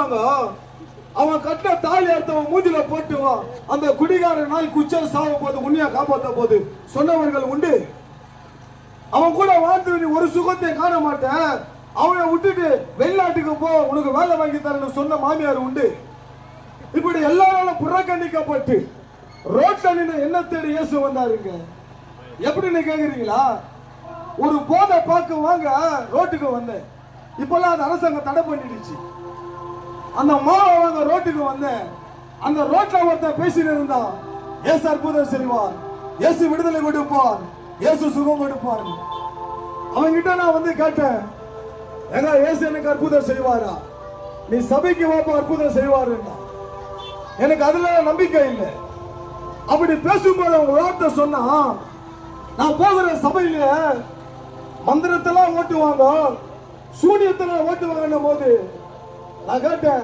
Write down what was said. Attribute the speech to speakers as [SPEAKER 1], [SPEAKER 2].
[SPEAKER 1] ஓட்டுவாங்க, அவன் கட்ட தாலி அர்த்தவன் மூஞ்சில போட்டுவான். அந்த குடிகார நாய் குச்சல் சாவ போது உண்மையா காப்பாற்ற போது சொன்னவர்கள் உண்டு. அவன் கூட வாழ்ந்து நீ ஒரு சுகத்தை காண மாட்டேன், அவனை விட்டுட்டு வெளிநாட்டுக்கு போ, உனக்கு வேலை வாங்கி தரேன்னு சொன்ன மாமியார் உண்டு. இப்படி எல்லாராலும் புறக்கணிக்கப்பட்டு ரோட்ல நின்று என்ன தேடி இயேசு வந்தாருங்க. எப்படின்னு கேக்குறீங்களா? ஒரு போதை பார்க்க வாங்க ரோட்டுக்கு வந்தேன். இப்பெல்லாம் அந்த அரசாங்கம் தடை பண்ணிடுச்சு. அந்த மாவை வாங்க ரோட்டுக்கு வந்தேன். அந்த ரோட்ல ஒருத்தன் பேசிட்டு இருந்தான், இயேசு அற்புதம் செய்வார், இயேசு விடுதலை கொடுப்பார், இயேசு சுகம் கொடுப்பார். அவன்கிட்ட நான் வந்து கேட்டேன், ஏங்க இயேசு எனக்கு அற்புதம் செய்வாரா? நீ சபைக்கு வாப்பா அற்புதம் செய்வாருன்னா. எனக்கு அதுல நம்பிக்கை இல்லை. அப்படி பேசும்போது அவங்க வார்த்தை சொன்னா, நான் போகிற சபையில மந்திரத்தெல்லாம் ஓட்டுவாங்க, சூனியத்தெல்லாம் ஓட்டுவாங்கன்னும் போது நான் கேட்டேன்,